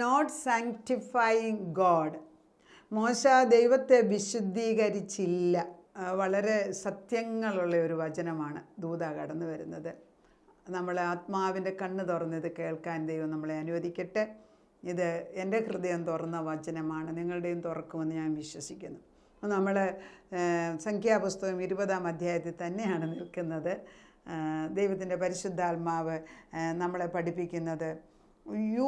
Not സാങ്ക്ടിഫൈയിങ് God. മോശ ദൈവത്തെ വിശുദ്ധീകരിച്ചില്ല. വളരെ സത്യങ്ങളുള്ള ഒരു വചനമാണ് ദൂത കടന്നു വരുന്നത്. നമ്മൾ ആത്മാവിൻ്റെ കണ്ണ് തുറന്നത് കേൾക്കാൻ ദൈവം നമ്മളെ അനുവദിക്കട്ടെ. ഇത് എൻ്റെ ഹൃദയം തുറന്ന വചനമാണ്, നിങ്ങളുടെയും തുറക്കുമെന്ന് ഞാൻ വിശ്വസിക്കുന്നു. നമ്മൾ സംഖ്യാപുസ്തകം 20-ാം അധ്യായത്തിൽ തന്നെയാണ് നിൽക്കുന്നത്. ദൈവത്തിൻ്റെ പരിശുദ്ധാത്മാവ് നമ്മളെ പഠിപ്പിക്കുന്നത് you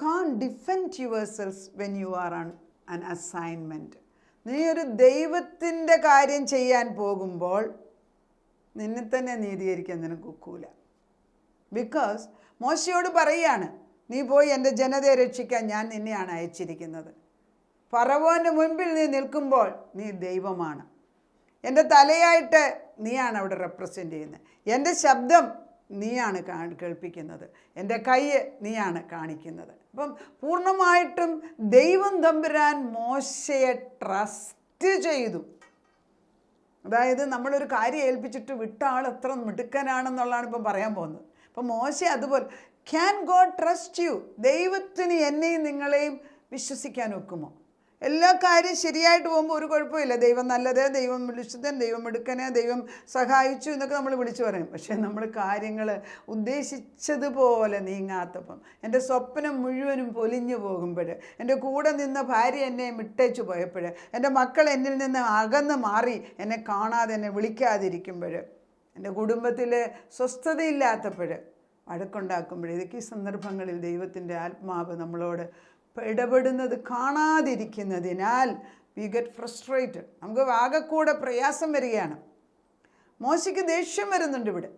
can't defend yourself when you are on an assignment. നീ ഒരു ദൈവത്തിൻ്റെ കാര്യം ചെയ്യാൻ പോകുമ്പോൾ നിന്നെ തന്നെ നീതീകരിക്കാൻ നിനക്ക് ഒക്കൂല. ബിക്കോസ് മോശയോട് പറയുകയാണ്, നീ പോയി എൻ്റെ ജനതയെ രക്ഷിക്കാൻ ഞാൻ നിന്നെയാണ് അയച്ചിരിക്കുന്നത്. ഫറവോൻ്റെ മുൻപിൽ നീ നിൽക്കുമ്പോൾ നീ ദൈവമാണ്. എൻ്റെ തലയായിട്ട് നീയാണ് അവിടെ റെപ്രസെൻ്റ് ചെയ്യുന്നത്. എൻ്റെ ശബ്ദം നീയാണ് കേൾപ്പിക്കുന്നത്. എൻ്റെ കൈ നീയാണ് കാണിക്കുന്നത്. അപ്പം പൂർണ്ണമായിട്ടും ദൈവം തമ്പുരാൻ മോശയെ ട്രസ്റ്റ് ചെയ്തു. അതായത് നമ്മളൊരു കാര്യം ഏൽപ്പിച്ചിട്ട് വിട്ട ആൾ എത്ര മിടുക്കനാണെന്നുള്ളതാണ് ഇപ്പം പറയാൻ പോകുന്നത്. അപ്പം മോശ അതുപോലെ, ക്യാൻ ഗോഡ് ട്രസ്റ്റ് യു? ദൈവത്തിന് എന്നെയും നിങ്ങളെയും വിശ്വസിക്കാൻ ഒക്കുമോ? എല്ലാ കാര്യം ശരിയായിട്ട് പോകുമ്പോൾ ഒരു കുഴപ്പമില്ല. ദൈവം നല്ലത്, ദൈവം വിളിച്ചതൻ, ദൈവം എടുക്കന്, ദൈവം സഹായിച്ചു എന്നൊക്കെ നമ്മൾ വിളിച്ചു പറയും. പക്ഷേ നമ്മൾ കാര്യങ്ങൾ ഉദ്ദേശിച്ചതുപോലെ നീങ്ങാത്തപ്പം, എൻ്റെ സ്വപ്നം മുഴുവനും പൊലിഞ്ഞു പോകുമ്പോൾ, എൻ്റെ കൂടെ നിന്ന ഭാര്യ എന്നെ വിട്ടേച്ചു പോയപ്പോൾ, എൻ്റെ മക്കൾ എന്നിൽ നിന്ന് അകന്ന് മാറി എന്നെ കാണാതെ എന്നെ വിളിക്കാതിരിക്കുമ്പോൾ, എൻ്റെ കുടുംബത്തിൽ സ്വസ്ഥതയില്ലാത്തപ്പോൾ, വഴക്കുണ്ടാക്കുമ്പോൾ, ഇതൊക്കെ ഈ സന്ദർഭങ്ങളിൽ ദൈവത്തിൻ്റെ ആത്മാവ് നമ്മളോട് ഇടപെടുന്നത് കാണാതിരിക്കുന്നതിനാൽ വി ഗെറ്റ് ഫ്രസ്ട്രേറ്റഡ്. നമുക്ക് ആകെക്കൂടെ പ്രയാസം വരികയാണ്. മോശയ്ക്ക് ദേഷ്യം വരുന്നുണ്ട് ഇവിടെ.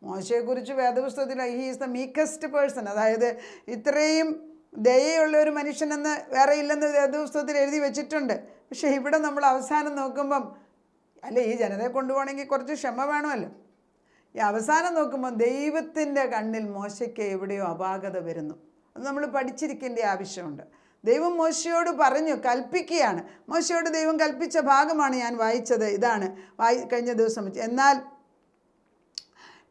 മോശയെക്കുറിച്ച് വേദപുസ്തകത്തിൽ ഹി ഈസ് ദ മീക്കസ്റ്റ് പേഴ്സൺ, അതായത് ഇത്രയും ദയയുള്ള ഒരു മനുഷ്യനെന്ന് വേറെ ഇല്ലെന്ന് വേദപുസ്തകത്തിൽ എഴുതി വെച്ചിട്ടുണ്ട്. പക്ഷേ ഇവിടെ നമ്മൾ അവസാനം നോക്കുമ്പം, അല്ലേ, ഈ ജനതയെ കൊണ്ടുപോകണമെങ്കിൽ കുറച്ച് ക്ഷമ വേണമല്ലോ. ഈ അവസാനം നോക്കുമ്പോൾ ദൈവത്തിൻ്റെ കണ്ണിൽ മോശയ്ക്ക് എവിടെയോ അപാകത വരുന്നു. അത് നമ്മൾ പഠിച്ചിരിക്കേണ്ട ആവശ്യമുണ്ട്. ദൈവം മോശയോട് പറഞ്ഞു, കൽപ്പിക്കുകയാണ്. മോശയോട് ദൈവം കൽപ്പിച്ച ഭാഗമാണ് ഞാൻ വായിച്ചത്. ഇതാണ് കഴിഞ്ഞ ദിവസം. എന്നാൽ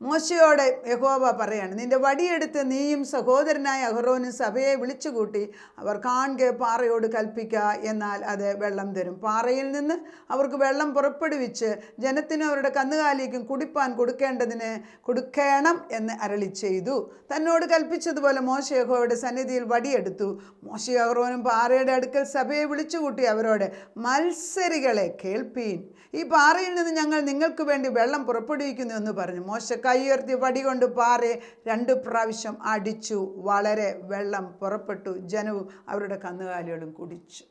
മോശയോടെ യഹോവ പറയാണ്, നിൻ്റെ വടിയെടുത്ത് നീയും സഹോദരനായ അഹരോനും സഭയെ വിളിച്ചുകൂട്ടി അവർ കാൺകെ പാറയോട് കൽപ്പിക്കുക, എന്നാൽ അത് വെള്ളം തരും. പാറയിൽ നിന്ന് അവർക്ക് വെള്ളം പുറപ്പെടുവിച്ച് ജനത്തിനും അവരുടെ കന്നുകാലിക്കും കുടിപ്പാൻ കൊടുക്കണം എന്ന് അരുളി ചെയ്തു. തന്നോട് കൽപ്പിച്ചതുപോലെ മോശ യഹോവയുടെ സന്നിധിയിൽ വടിയെടുത്തു. മോശയും അഹരോനും പാറയുടെ അടുക്കൽ സഭയെ വിളിച്ചുകൂട്ടി അവരോട്, മത്സരികളെ കേൾപ്പീൻ, ഈ പാറയിൽ നിന്ന് ഞങ്ങൾ നിങ്ങൾക്ക് വേണ്ടി വെള്ളം പുറപ്പെടുവിക്കുന്നു എന്ന് പറഞ്ഞു. മോശ കൈയുയർത്തി വടി കൊണ്ട് പാറയെ 2 പ്രാവശ്യം അടിച്ചു. വളരെ വെള്ളം പുറപ്പെട്ടു. ജനവും അവരുടെ കന്നുകാലികളും കുടിച്ചു.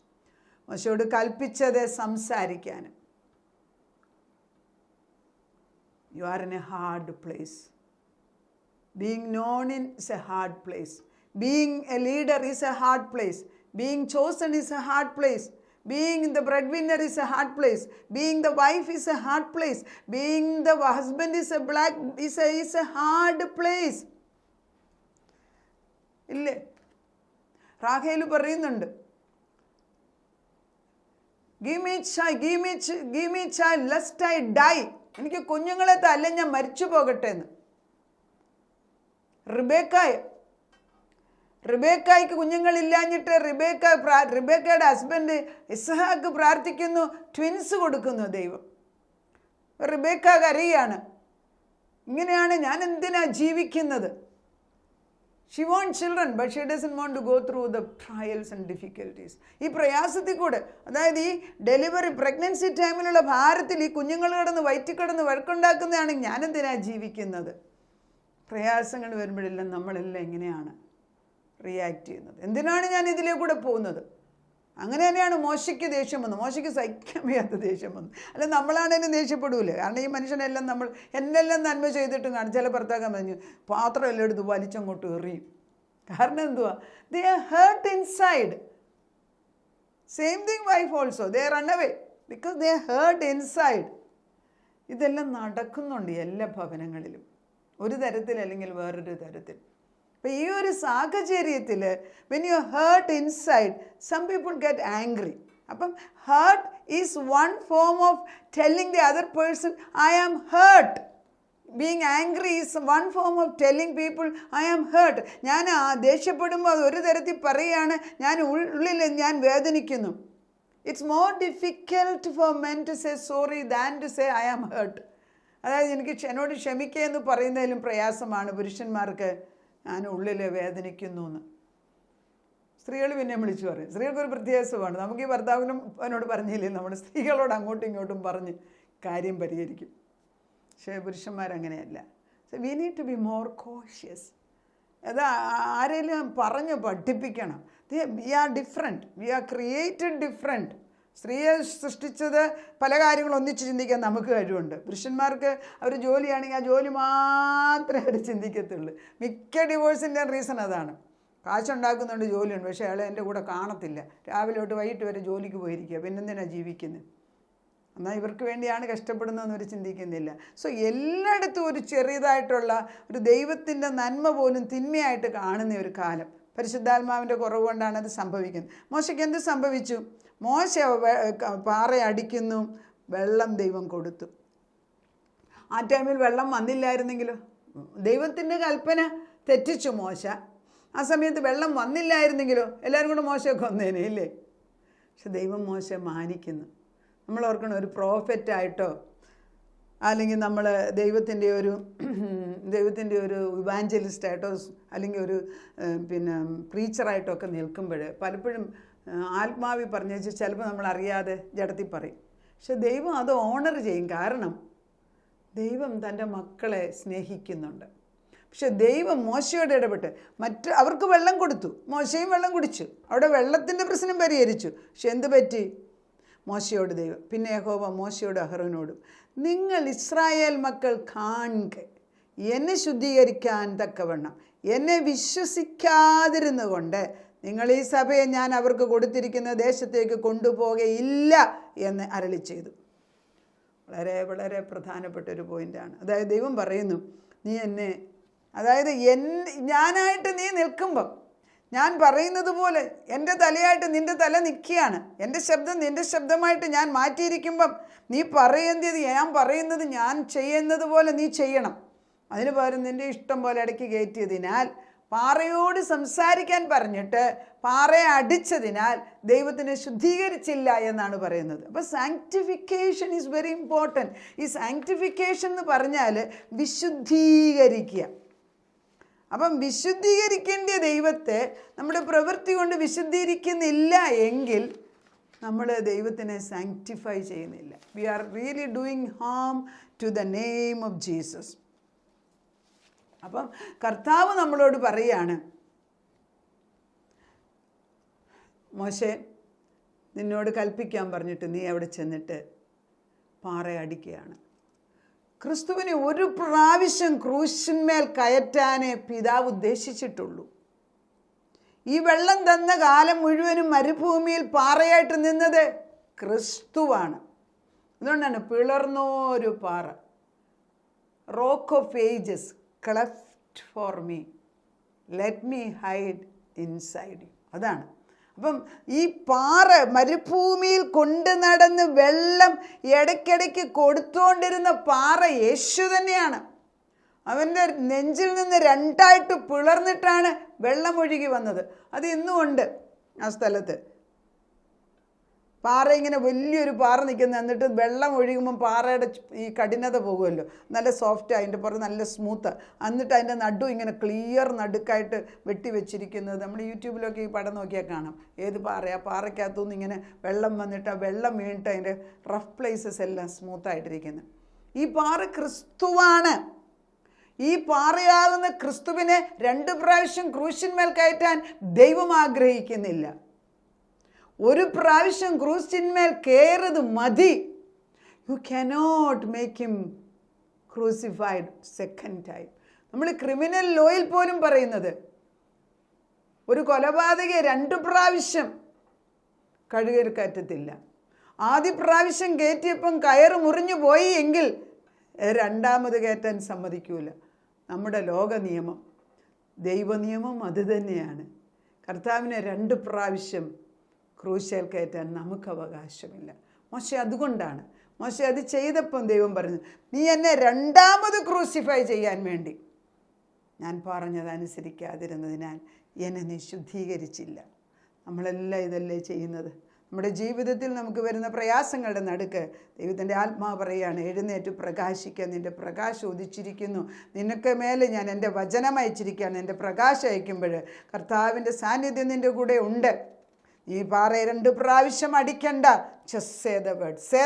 മോശയോട് കൽപ്പിച്ചത് സംസാരിക്കാനും. You are in A hard place. Being non is a hard place. Being a leader is a hard place. Being chosen is a hard place. Being the breadwinner is a hard place. Being the wife is a hard place. Being the husband is a hard place. ഇല്ലേ? റാഹേൽ പറയുന്നുണ്ട്, give me child lest I die. എനിക്ക് കുഞ്ഞുങ്ങളെ തല്ല, ഞാൻ മരിച്ചു പോകട്ടെ എന്ന്. റിബേക്കായ്ക്ക് കുഞ്ഞുങ്ങളില്ലാഞ്ഞിട്ട് റിബേക്കയുടെ husband Ishaq പ്രാർത്ഥിക്കുന്നു, ട്വിൻസ് കൊടുക്കുന്നു ദൈവം. റിബേക്ക കരയാണ്, ഇങ്ങനെയാണ് ഞാൻ എന്തിനാ ജീവിക്കുന്നത്? She want children but she doesn't want to go through the trials and difficulties. ഈ പ്രയാസത്തിൽ കൂടെ, അതായത് ഈ ഡെലിവറി പ്രഗ്നൻസി ടൈമിലുള്ള ഭാരത്തിൽ ഈ കുഞ്ഞുങ്ങൾ വയറ്റിൽ കിടന്ന് വഴക്കുണ്ടാക്കുന്നതാണ് ഞാനെന്തിനാ ജീവിക്കുന്നത്. പ്രയാസങ്ങൾ വരുമ്പോഴെല്ലാം നമ്മളെല്ലാം എങ്ങനെയാണ് റിയാക്ട് ചെയ്യുന്നത്? എന്തിനാണ് ഞാൻ ഇതിലേ കൂടെ പോകുന്നത്? അങ്ങനെ തന്നെയാണ് മോശയ്ക്ക് ദേഷ്യം വന്നു. മോശയ്ക്ക് സഹിക്കാൻ വയ്യാത്ത ദേഷ്യം വന്നു. അല്ല, നമ്മളാണേലും ദേഷ്യപ്പെടൂലേ? കാരണം ഈ മനുഷ്യനെല്ലാം എന്നെല്ലാം നന്മ ചെയ്തിട്ടും കാണും. ചില ഭർത്താക്കൻ പറഞ്ഞു പാത്രം എല്ലാം എടുത്ത് വലിച്ചങ്ങോട്ട് എറിയും. കാരണം എന്തുവാ? They are hurt inside. Same thing wife also, they run away because they are hurt inside. ഇതെല്ലാം നടക്കുന്നുണ്ട് എല്ലാ ഭവനങ്ങളിലും, ഒരു തരത്തിൽ അല്ലെങ്കിൽ വേറൊരു തരത്തിൽ. അപ്പോൾ ഈ ഒരു സാഹചര്യത്തിൽ when you hurt inside, some people get angry. അപ്പം hurt is one form of telling the other person I am hurt. Being angry is one form of telling people I am hurt. ഞാൻ ദേഷ്യപ്പെടുമ്പോൾ അത് ഒരു തരത്തിൽ പറയുകയാണ്, ഞാൻ ഉള്ളിൽ ഞാൻ വേദനിക്കുന്നു. It's more difficult for men to say sorry than to say I am hurt. അതായത് എന്നോട് ക്ഷമിക്കുക എന്ന് പറയുന്നതിലും പ്രയാസമാണ് പുരുഷന്മാർക്ക് ഞാൻ ഉള്ളിൽ വേദനിക്കുന്നു എന്ന്. സ്ത്രീകൾ പിന്നെ വിളിച്ചു പറയും. സ്ത്രീകൾക്കൊരു പ്രത്യാസമാണ്. നമുക്ക് ഈ ഭർത്താവിനും അവനോട് പറഞ്ഞില്ലേ, നമ്മുടെ സ്ത്രീകളോട് അങ്ങോട്ടും ഇങ്ങോട്ടും പറഞ്ഞ് കാര്യം പരിഹരിക്കും. പക്ഷേ പുരുഷന്മാരങ്ങനെയല്ല. So we need to be more cautious. അത് ആരെങ്കിലും പറഞ്ഞ് പഠിപ്പിക്കണം. We are different, we are created different. സ്ത്രീയെ സൃഷ്ടിച്ചത് പല കാര്യങ്ങളും ഒന്നിച്ച് ചിന്തിക്കാൻ നമുക്ക് കഴിവുണ്ട്. പുരുഷന്മാർക്ക് അവർ ജോലിയാണെങ്കിൽ ആ ജോലി മാത്രമേ അവർ ചിന്തിക്കത്തുള്ളൂ. മിക്ക ഡിവോഴ്സിൻ്റെ റീസൺ അതാണ്. കാശുണ്ടാക്കുന്നുണ്ട്, ജോലിയുണ്ട്, പക്ഷേ അയാൾ എൻ്റെ കൂടെ കാണത്തില്ല. രാവിലെ തൊട്ട് വൈകിട്ട് വരെ ജോലിക്ക് പോയിരിക്കുക, പിന്നെന്തിനാണ് ജീവിക്കുന്നത്? എന്നാൽ ഇവർക്ക് വേണ്ടിയാണ് കഷ്ടപ്പെടുന്നതെന്ന് അവർ ചിന്തിക്കുന്നില്ല. സോ എല്ലായിടത്തും ഒരു ചെറിയതായിട്ടുള്ള ഒരു ദൈവത്തിൻ്റെ നന്മ പോലും തിന്മയായിട്ട് കാണുന്ന ഒരു കാലം. പരിശുദ്ധാത്മാവിൻ്റെ കുറവ് കൊണ്ടാണ് അത് സംഭവിക്കുന്നത്. മോശയ്ക്ക് എന്ത് സംഭവിച്ചു? മോശ പാറ അടിക്കുന്നു, വെള്ളം ദൈവം കൊടുത്തു. ആ ടൈമിൽ വെള്ളം വന്നില്ലായിരുന്നെങ്കിലോ? ദൈവത്തിൻ്റെ കൽപ്പന തെറ്റിച്ചു മോശ. ആ സമയത്ത് വെള്ളം വന്നില്ലായിരുന്നെങ്കിലോ എല്ലാവരും കൂടെ മോശയെ കൊന്നേനെ ഇല്ലേ? പക്ഷെ ദൈവം മോശയെ മാനിക്കുന്നു. നമ്മൾ ഓർക്കണം, ഒരു പ്രോഫറ്റായിട്ടോ അല്ലെങ്കിൽ നമ്മൾ ദൈവത്തിൻ്റെ ഒരു ഇവാഞ്ചലിസ്റ്റായിട്ടോ അല്ലെങ്കിൽ ഒരു പ്രീച്ചറായിട്ടോ ഒക്കെ നിൽക്കുമ്പോൾ പലപ്പോഴും ആത്മാവി പറഞ്ഞു ചിലപ്പോൾ നമ്മൾ അറിയാതെ ജഡത്തിൽ പറയും. പക്ഷെ ദൈവം അത് ഓണർ ചെയ്യും. കാരണം ദൈവം തൻ്റെ മക്കളെ സ്നേഹിക്കുന്നുണ്ട്. പക്ഷെ ദൈവം മോശയോട് ഇടപെട്ട് അവർക്ക് വെള്ളം കൊടുത്തു, മോശയും വെള്ളം കുടിച്ചു. അവിടെ വെള്ളത്തിൻ്റെ പ്രശ്നം പരിഹരിച്ചു. പക്ഷെ എന്ത് പറ്റി? മോശയോട് ദൈവം പിന്നെ യഹോവ മോശയോട് അഹരോനോടും, നിങ്ങൾ ഇസ്രായേൽ മക്കൾ കാണുക എന്നെ ശുദ്ധീകരിക്കാൻ തക്കവണ്ണം എന്നെ വിശ്വസിക്കാതിരുന്നുകൊണ്ട് നിങ്ങൾ ഈ സഭയെ ഞാൻ അവർക്ക് കൊടുത്തിരിക്കുന്ന ദേശത്തേക്ക് കൊണ്ടുപോകുകയില്ല എന്ന് അരുളി ചെയ്തു. വളരെ വളരെ പ്രധാനപ്പെട്ട ഒരു പോയിൻ്റാണ്. അതായത് ദൈവം പറയുന്നു, ഞാനായിട്ട് നീ നിൽക്കുമ്പം, ഞാൻ പറയുന്നത് പോലെ എൻ്റെ തലയായിട്ട് നിൻ്റെ തല നിൽക്കുകയാണ്, എൻ്റെ ശബ്ദം നിൻ്റെ ശബ്ദമായിട്ട് ഞാൻ മാറ്റിയിരിക്കുമ്പം നീ ഞാൻ പറയുന്നത് ഞാൻ ചെയ്യുന്നത് പോലെ നീ ചെയ്യണം. അതിന് പകരം നിൻ്റെ ഇഷ്ടം പോലെ ഇടയ്ക്ക് കയറ്റിയതിനാൽ, പാറയോട് സംസാരിക്കാൻ പറഞ്ഞിട്ട് പാറയെ അടിച്ചതിനാൽ ദൈവത്തിനെ ശുദ്ധീകരിച്ചില്ല എന്നാണ് പറയുന്നത്. അപ്പോൾ സാങ്ക്ടിഫിക്കേഷൻ ഈസ് വെരി ഇമ്പോർട്ടൻറ്റ്. ഈ സാങ്ക്ടിഫിക്കേഷൻ എന്ന് പറഞ്ഞാൽ വിശുദ്ധീകരിക്കുക. അപ്പം വിശുദ്ധീകരിക്കേണ്ട ദൈവത്തെ നമ്മുടെ പ്രവൃത്തി കൊണ്ട് വിശുദ്ധീകരിക്കുന്നില്ല എങ്കിൽ നമ്മൾ ദൈവത്തിനെ സാങ്ക്ടിഫൈ ചെയ്യുന്നില്ല. We are really doing harm to the name of Jesus. അപ്പം കർത്താവ് നമ്മളോട് പറയാണ്, മോശെ നിന്നോട് കൽപ്പിക്കാൻ പറഞ്ഞിട്ട് നീ അവിടെ ചെന്നിട്ട് പാറ അടിക്കുകയാണ്. ക്രിസ്തുവിനെ ഒരു പ്രാവശ്യം ക്രൂശിന്മേൽ കയറ്റാനേ പിതാവ് ഉദ്ദേശിച്ചിട്ടുള്ളൂ. ഈ വെള്ളം തന്ന കാലം മുഴുവനും മരുഭൂമിയിൽ പാറയായിട്ട് നിന്നത് ക്രിസ്തുവാണ്. അതുകൊണ്ടാണ് പിളർന്നൊരു പാറ, rock of ages cleft for me, let me hide inside U. അതാണ്. അപ്പം ഈ പാറ മരുഭൂമിയിൽ കൊണ്ട് നടന്ന് വെള്ളം ഇടയ്ക്കിടയ്ക്ക് കൊടുത്തുകൊണ്ടിരുന്ന പാറ യേശു തന്നെയാണ്. അവൻ്റെ നെഞ്ചിൽ നിന്ന് രണ്ടായിട്ട് പിളർന്നിട്ടാണ് വെള്ളം ഒഴുകി വന്നത്. അത് ഇന്നും ഉണ്ട് ആ സ്ഥലത്ത്. പാറ ഇങ്ങനെ വലിയൊരു പാറ നിൽക്കുന്നത്, എന്നിട്ട് വെള്ളം ഒഴുകുമ്പം പാറയുടെ ഈ കഠിനത പോകുമല്ലോ, നല്ല സോഫ്റ്റ്, അതിൻ്റെ പുറത്ത് നല്ല സ്മൂത്ത്, എന്നിട്ട് അതിൻ്റെ നടു ഇങ്ങനെ ക്ലിയർ നടുക്കായിട്ട് വെട്ടി വെച്ചിരിക്കുന്നത് നമ്മൾ യൂട്യൂബിലൊക്കെ ഈ പടം നോക്കിയാൽ കാണാം. ഏത് പാറയാണ്? പാറയ്ക്കകത്തുനിന്ന് ഇങ്ങനെ വെള്ളം വന്നിട്ട് ആ വെള്ളം വീണിട്ട് അതിൻ്റെ റഫ് പ്ലേസസ് എല്ലാം സ്മൂത്തായിട്ടിരിക്കുന്നത്. ഈ പാറ ക്രിസ്തുവാണ്. ഈ പാറയാകുന്ന ക്രിസ്തുവിനെ 2 പ്രാവശ്യം ക്രൂശിന്മേൽ കയറ്റാൻ ദൈവം ആഗ്രഹിക്കുന്നില്ല. ഒരു പ്രാവശ്യം ക്രൂശിന്മേൽ കയറത് മതി. You cannot make him crucified second time. നമ്മൾ ക്രിമിനൽ ലോയിൽ പോലും പറയുന്നത് ഒരു കൊലപാതകയെ 2 പ്രാവശ്യം കഴുകൽ കയറ്റത്തില്ല. ആദ്യ പ്രാവശ്യം കയറ്റിയപ്പം കയറ് മുറിഞ്ഞു പോയി എങ്കിൽ 2ാമത് കയറ്റാൻ സമ്മതിക്കൂല. നമ്മുടെ ലോക നിയമം, ദൈവനിയമം അത് തന്നെയാണ്. കർത്താവിനെ 2 പ്രാവശ്യം ക്രൂശിൽ കയറ്റാൻ നമുക്ക് അവകാശമില്ല. മോശെ അതുകൊണ്ടാണ് മോശെ അത് ചെയ്തപ്പം ദൈവം പറഞ്ഞു, നീ എന്നെ രണ്ടാമത് ക്രൂസിഫൈ ചെയ്യാൻ വേണ്ടി ഞാൻ പറഞ്ഞതനുസരിക്കാതിരുന്നതിനാൽ എന്നെ നീ ശുദ്ധീകരിച്ചില്ല. നമ്മളെല്ലാം ഇതല്ലേ ചെയ്യുന്നത്. നമ്മുടെ ജീവിതത്തിൽ നമുക്ക് വരുന്ന പ്രയാസങ്ങളുടെ നടുക്ക് ദൈവത്തിൻ്റെ ആത്മാവ് പറയുകയാണ്, എഴുന്നേറ്റ് പ്രകാശിക്കുക, നിൻ്റെ പ്രകാശം ഉദിച്ചിരിക്കുന്നു, നിനക്ക് മേലെ ഞാൻ എൻ്റെ വചനം അയച്ചിരിക്കുകയാണ്. എൻ്റെ പ്രകാശം അയക്കുമ്പോൾ കർത്താവിൻ്റെ സാന്നിധ്യം നിൻ്റെ കൂടെ ഉണ്ട്. ഈ പാറയെ 2 പ്രാവശ്യം അടിക്കണ്ട. just say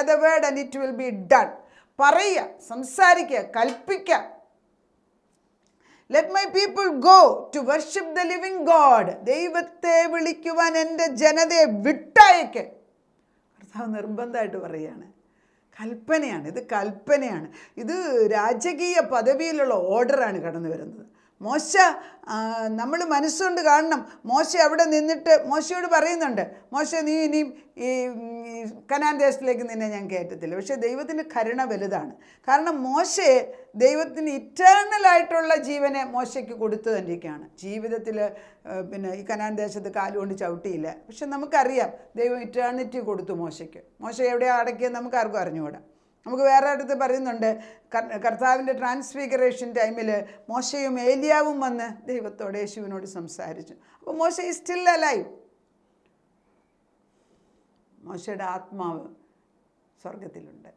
the word and it will be done. പറയുക, സംസാരിക്കുക, കൽപ്പിക്കുക. Let my people go to worship the living God. ദൈവത്തെ വിളിക്കുവാൻ എൻ്റെ ജനതയെ വിട്ടയക്ക്. കർത്താവ് നിർബന്ധമായിട്ട് പറയുകയാണ്. കൽപ്പനയാണ്, ഇത് കൽപ്പനയാണ്. ഇത് രാജകീയ പദവിയിലുള്ള ഓർഡറാണ് കടന്നു വരുന്നത്. മോശ, നമ്മൾ മനസ്സുകൊണ്ട് കാണണം. മോശ അവിടെ നിന്നിട്ട് മോശയോട് പറയുന്നുണ്ട്, മോശ നീ ഇനിയും ഈ കനാൻ ദേശത്തിലേക്ക് നിന്നെ ഞാൻ കയറ്റത്തില്ല. പക്ഷേ ദൈവത്തിൻ്റെ കരുണ വലുതാണ്. കാരണം മോശയെ ദൈവത്തിന് ഇറ്റേണലായിട്ടുള്ള ജീവനെ മോശയ്ക്ക് കൊടുത്തു തന്നിരിക്കുകയാണ്. ജീവിതത്തിൽ പിന്നെ ഈ കനാൻ ദേശത്ത് കാലുകൊണ്ട് ചവിട്ടിയില്ല. പക്ഷെ നമുക്കറിയാം ദൈവം ഇറ്റേണിറ്റി കൊടുത്തു മോശയ്ക്ക്. മോശ എവിടെയാണ് അടക്കിയത് നമുക്കാർക്കും അറിഞ്ഞുകൂടാ. നമുക്ക് വേറെ അടുത്ത് പറയുന്നുണ്ട്, കർത്താവിൻ്റെ ട്രാൻസ്ഫിഗറേഷൻ ടൈമിൽ മോശയും ഏലിയാവും വന്ന് ദൈവത്തോട് യേശുവിനോട് സംസാരിച്ചു. അപ്പോൾ മോശ ഈസ് സ്റ്റിൽ അലൈവ്. മോശയുടെ ആത്മാവ് സ്വർഗത്തിലുണ്ട്.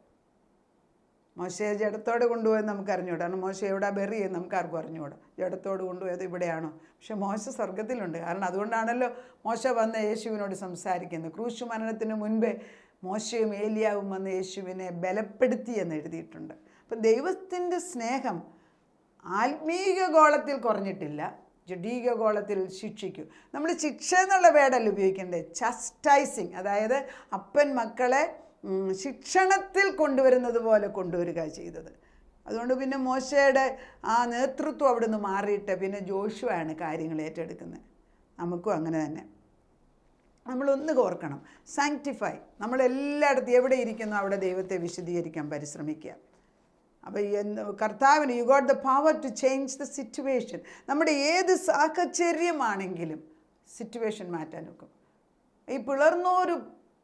മോശയെ ജഡത്തോട് കൊണ്ടുപോയത് നമുക്ക് അറിഞ്ഞുകൂടാ. കാരണം മോശ എവിടെ ബെറി ചെയ്യുന്നത് നമുക്കാർക്കും അറിഞ്ഞുകൂടാ. ജഡത്തോട് കൊണ്ടുപോയത് ഇവിടെയാണോ? പക്ഷെ മോശ സ്വർഗത്തിലുണ്ട്. കാരണം അതുകൊണ്ടാണല്ലോ മോശ വന്ന് യേശുവിനോട് സംസാരിക്കുന്നത്. ക്രൂശ് മരണത്തിന് മുൻപേ മോശയും ഏലിയാവും വന്ന് യേശുവിനെ ബലപ്പെടുത്തി എന്ന് എഴുതിയിട്ടുണ്ട്. അപ്പം ദൈവത്തിൻ്റെ സ്നേഹം ആത്മീക ഗോളത്തിൽ കുറഞ്ഞിട്ടില്ല, ജഡീക ഗോളത്തിൽ ശിക്ഷിക്കും. നമ്മൾ ശിക്ഷ എന്നുള്ള വേർഡല്ല ഉപയോഗിക്കേണ്ടത്, ചസ്റ്റൈസിങ്. അതായത് അപ്പൻ മക്കളെ ശിക്ഷണത്തിൽ കൊണ്ടുവരുന്നത് പോലെ കൊണ്ടുവരിക ചെയ്തത്. അതുകൊണ്ട് പിന്നെ മോശയുടെ ആ നേതൃത്വം അവിടെ നിന്ന് മാറിയിട്ട് പിന്നെ ജോഷുവയാണ് കാര്യങ്ങൾ ഏറ്റെടുക്കുന്നത്. നമുക്കും അങ്ങനെ തന്നെ. നമ്മളൊന്ന് ഓർക്കണം, സാങ്ക്ടിഫൈ. നമ്മളെല്ലായിടത്തും എവിടെ ഇരിക്കുന്നു അവിടെ ദൈവത്തെ വിശദീകരിക്കാൻ പരിശ്രമിക്കുക. അപ്പോൾ കർത്താവിന് you got the power to change the situation. നമ്മുടെ ഏത് സാഹചര്യമാണെങ്കിലും സിറ്റുവേഷൻ മാറ്റാൻ നോക്കും. ഈ പിളർന്നൊരു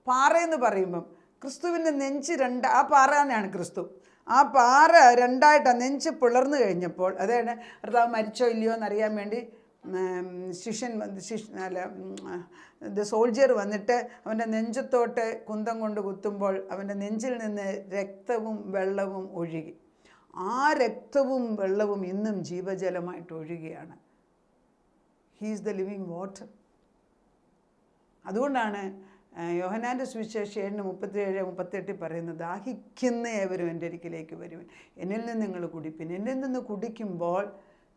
പാറയെന്ന് പറയുമ്പം ക്രിസ്തുവിൻ്റെ നെഞ്ച് ആ പാറ തന്നെയാണ് ക്രിസ്തു. ആ പാറ രണ്ടായിട്ടാണ് നെഞ്ച് പിളർന്നു കഴിഞ്ഞപ്പോൾ, അതാണ് കർത്താവ് മരിച്ചോ ഇല്ലയോ എന്നറിയാൻ വേണ്ടി സോൾജിയർ വന്നിട്ട് അവൻ്റെ നെഞ്ചത്തോട്ട് കുന്തം കൊണ്ട് കുത്തുമ്പോൾ അവൻ്റെ നെഞ്ചിൽ നിന്ന് രക്തവും വെള്ളവും ഒഴുകി. ആ രക്തവും വെള്ളവും ഇന്നും ജീവജലമായിട്ട് ഒഴുകുകയാണ്. He's the living water. അതുകൊണ്ടാണ് യോഹന്നാൻ്റെ സുവിശേഷം 7:37-38 പറയുന്നത്, ദാഹിക്കുന്ന ഏവരും എൻ്റെ അരികിലേക്ക് വരുവൻ, എന്നിൽ നിന്ന് നിങ്ങൾ കുടിപ്പിൻ. എന്നിൽ നിന്ന് കുടിക്കുമ്പോൾ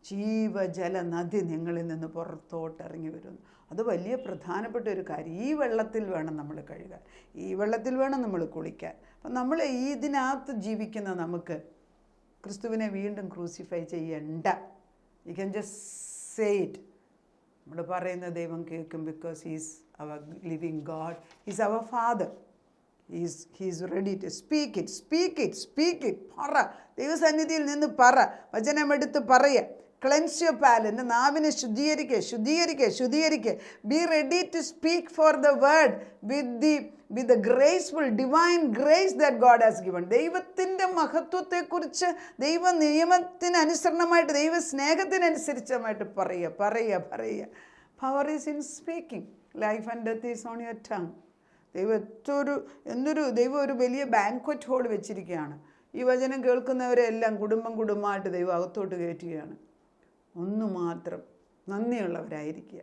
ജീവജല നദി നിങ്ങളിൽ നിന്ന് പുറത്തോട്ടിറങ്ങി വരുന്നു. അത് വലിയ പ്രധാനപ്പെട്ട ഒരു കാര്യം. ഈ വെള്ളത്തിൽ വേണം നമ്മൾ കഴുകാൻ, ഈ വെള്ളത്തിൽ വേണം നമ്മൾ കുളിക്കാൻ. അപ്പം നമ്മൾ ഇതിനകത്ത് ജീവിക്കുന്ന നമുക്ക് ക്രിസ്തുവിനെ വീണ്ടും ക്രൂസിഫൈ ചെയ്യണ്ട. You can just say it. നമ്മൾ പറയുന്ന ദൈവം കേൾക്കും. Because he's our living God, he's our father. He's ready to speak it. പറ, ദൈവസന്നിധിയിൽ നിന്ന് പറ, വചനമെടുത്ത് പറയുക. Cleanse your palate. എൻ്റെ നാവിനെ ശുദ്ധീകരിക്കുക. Be ready to speak for the word with the graceful divine grace that God has given. ദൈവത്തിൻ്റെ മഹത്വത്തെക്കുറിച്ച്, ദൈവ നിയമത്തിനനുസരണമായിട്ട്, ദൈവ സ്നേഹത്തിനനുസരിച്ചമായിട്ട് പറയുക. Power is in speaking. Life and death is on your tongue. ദൈവം ഒരു വലിയ ബാങ്ക്വറ്റ് ഹോൾ വെച്ചിരിക്കുകയാണ്. ഈ വചനം കേൾക്കുന്നവരെ എല്ലാം കുടുംബമായിട്ട് ദൈവം അകത്തോട്ട് കയറ്റുകയാണ്. ഒന്നു മാത്രം നന്ദിയുള്ളവരായിരിക്കുക.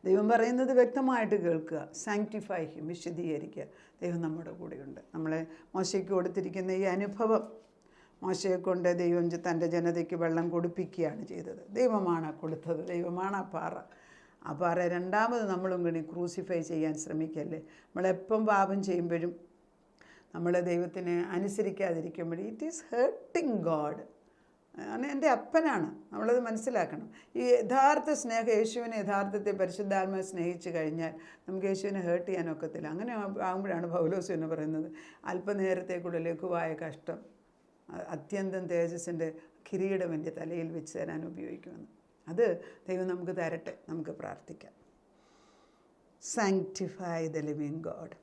ദൈവം പറയുന്നത് വ്യക്തമായിട്ട് കേൾക്കുക. സാങ്ക്ടിഫൈ ഹിം, വിശദീകരിക്കുക. ദൈവം നമ്മുടെ കൂടെയുണ്ട്. നമ്മളെ മോശയ്ക്ക് കൊടുത്തിരിക്കുന്ന ഈ അനുഭവം, മോശയെ കൊണ്ട് ദൈവം തൻ്റെ ജനതയ്ക്ക് വെള്ളം കൊടുപ്പിക്കുകയാണ് ചെയ്തത്. ദൈവമാണ് കൊടുത്തത്, ദൈവമാണ് ആ പാറ. ആ പാറ രണ്ടാമത് നമ്മളും കൂടി ക്രൂസിഫൈ ചെയ്യാൻ ശ്രമിക്കല്ലേ. നമ്മളെപ്പം പാപം ചെയ്യുമ്പോഴും നമ്മൾ ദൈവത്തിനെ അനുസരിക്കാതിരിക്കുമ്പോഴും ഇറ്റ് ഈസ് ഹേർട്ടിങ് ഗോഡ്. അങ്ങനെ എൻ്റെ അപ്പനാണ്, നമ്മളത് മനസ്സിലാക്കണം. ഈ യഥാർത്ഥ സ്നേഹം, യേശുവിനെ യഥാർത്ഥത്തെ പരിശുദ്ധാത്മാവ് സ്നേഹിച്ചു കഴിഞ്ഞാൽ നമുക്ക് യേശുവിനെ ഹേർട്ട് ചെയ്യാനൊക്കത്തില്ല. അങ്ങനെ ആകുമ്പോഴാണ് പൗലോസ് എന്ന് പറയുന്നത്, അല്പനേരത്തേക്കുള്ള ലഘുവായ കഷ്ടം അത്യന്തം തേജസ്സിൻ്റെ കിരീടം എൻ്റെ തലയിൽ വെച്ച് തരാൻ ഉപയോഗിക്കുമെന്ന്. അത് ദൈവം നമുക്ക് തരട്ടെ. നമുക്ക് പ്രാർത്ഥിക്കാം. Sanctify the living God.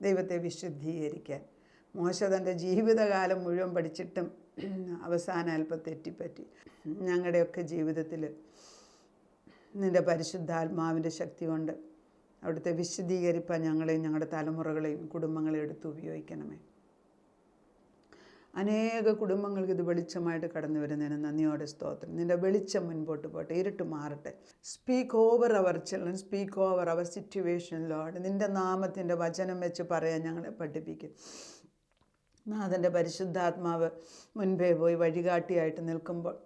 ദൈവത്തെ വിശുദ്ധീകരിക്കാൻ. മോശ തൻ്റെ ജീവിതകാലം മുഴുവൻ പഠിച്ചിട്ടും അവസാനം അല്പം തെറ്റിപ്പറ്റി. ഞങ്ങളുടെയൊക്കെ ജീവിതത്തിൽ നിൻ്റെ പരിശുദ്ധാത്മാവിൻ്റെ ശക്തി കൊണ്ട് അവിടുത്തെ വിശുദ്ധീകരിപ്പാൻ ഞങ്ങളെയും ഞങ്ങളുടെ തലമുറകളെയും കുടുംബങ്ങളെയും എടുത്ത് ഉപയോഗിക്കണമേ. അനേക കുടുംബങ്ങൾക്ക് ഇത് വെളിച്ചമായിട്ട് കടന്നു വരുന്നതിന് നന്ദിയോടെ സ്തോത്രം. നിൻ്റെ വെളിച്ചം മുൻപോട്ട് പോട്ടെ, ഇരുട്ട് മാറട്ടെ. Speak over our children, speak over our situation lord. നിൻ്റെ നാമത്തിൻ്റെ വചനം വെച്ച് പറയാൻ ഞങ്ങളെ പഠിപ്പിക്കും. നാഥൻ്റെ പരിശുദ്ധാത്മാവ് മുൻപേ പോയി വഴികാട്ടിയായിട്ട് നിൽക്കുമ്പോൾ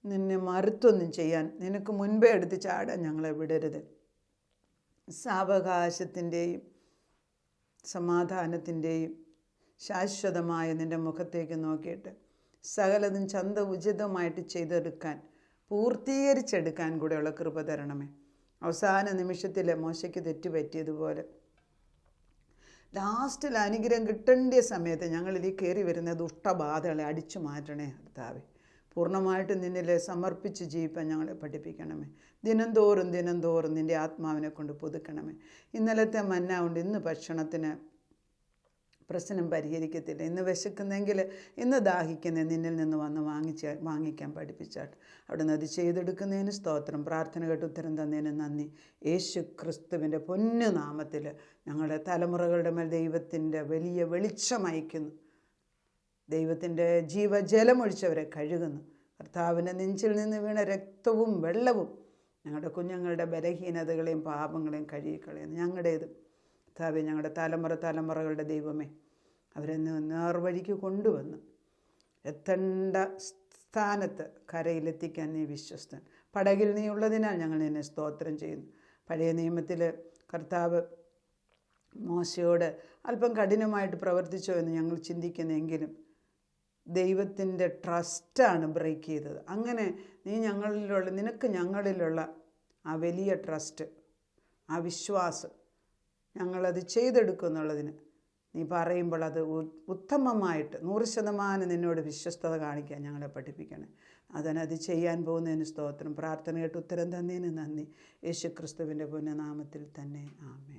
നിന്നെ മറുത്തൊന്നും ചെയ്യാൻ, നിനക്ക് മുൻപേ എടുത്ത് ചാടാൻ ഞങ്ങളെ വിടരുത്. സാവകാശത്തിൻ്റെയും സമാധാനത്തിൻ്റെയും ശാശ്വതമായ നിൻ്റെ മുഖത്തേക്ക് നോക്കിയിട്ട് സകലതും ചന്ത ഉചിതമായിട്ട് ചെയ്തെടുക്കാൻ, പൂർത്തീകരിച്ചെടുക്കാൻ കൂടെയുള്ള കൃപ തരണമേ. അവസാന നിമിഷത്തിൽ മോശയ്ക്ക് തെറ്റുപറ്റിയതുപോലെ ലാസ്റ്റിൽ അനുഗ്രഹം കിട്ടേണ്ട സമയത്ത് ഞങ്ങളിൽ ഈ കയറി വരുന്ന ദുഷ്ടബാധകളെ അടിച്ചു മാറ്റണേ കർത്താവേ. പൂർണ്ണമായിട്ട് നിന്നിൽ സമർപ്പിച്ച് ജീവിക്കാൻ ഞങ്ങളെ പഠിപ്പിക്കണമേ. ദിനം തോറും നിൻ്റെ ആത്മാവിനെ കൊണ്ട് പുതുക്കണമേ. ഇന്നലത്തെ മന്ന കൊണ്ട് ഇന്ന് ഭക്ഷണത്തിന് പ്രശ്നം പരിഹരിക്കത്തില്ല. ഇന്ന് വിശക്കുന്നെങ്കിൽ ഇന്ന് ദാഹിക്കുന്ന നിന്നിൽ നിന്ന് വന്ന് വാങ്ങിക്കാൻ പഠിപ്പിച്ചാട്ട്. അവിടുന്ന് അത് ചെയ്തെടുക്കുന്നതിന് സ്തോത്രം. പ്രാർത്ഥന കേട്ട് ഉത്തരം തന്നതിന് നന്ദി. യേശു ക്രിസ്തുവിൻ്റെ പൊന്നു നാമത്തിൽ ഞങ്ങളുടെ തലമുറകളുടെ മേൽ ദൈവത്തിൻ്റെ വലിയ വെളിച്ചം അയക്കുന്നു. ദൈവത്തിൻ്റെ ജീവജലമൊഴിച്ചവരെ കഴുകുന്നു. കർത്താവിൻ്റെ നെഞ്ചിൽ നിന്ന് വീണ രക്തവും വെള്ളവും ഞങ്ങളുടെ കുഞ്ഞുങ്ങളുടെ ബലഹീനതകളെയും പാപങ്ങളെയും കഴുകിക്കളയുന്നു. ഞങ്ങളുടേത് കർത്താവെ, ഞങ്ങളുടെ തലമുറകളുടെ ദൈവമേ, അവരെ നേർവഴിക്ക് കൊണ്ടുവന്ന് എത്തേണ്ട സ്ഥാനത്ത് കരയിലെത്തിക്കാൻ നീ വിശ്വസ്തൻ. പടകിൽ നീ ഉള്ളതിനാൽ ഞങ്ങൾ നിന്നെ സ്തോത്രം ചെയ്യുന്നു. പഴയ നിയമത്തിൽ കർത്താവ് മോശയോട് അല്പം കഠിനമായിട്ട് പ്രവർത്തിച്ചോ എന്ന് ഞങ്ങൾ ചിന്തിക്കുന്നെങ്കിലും ദൈവത്തിൻ്റെ ട്രസ്റ്റാണ് ബ്രേക്ക് ചെയ്തത്. അങ്ങനെ നിനക്ക് ഞങ്ങളിലുള്ള ആ വലിയ ട്രസ്റ്റ്, ആ വിശ്വാസം ഞങ്ങളത് ചെയ്തെടുക്കും എന്നുള്ളതിന് നീ പറയുമ്പോൾ അത് ഉത്തമമായിട്ട് 100% നിന്നോട് വിശ്വസ്തത കാണിക്കാൻ ഞങ്ങളെ പഠിപ്പിക്കണം. അതിനത് ചെയ്യാൻ പോകുന്നതിന് സ്തോത്രം. പ്രാർത്ഥന കേട്ട് ഉത്തരം തന്നതിന് നന്ദി. യേശു ക്രിസ്തുവിൻ്റെ പുണ്യനാമത്തിൽ തന്നെ ആമേൻ.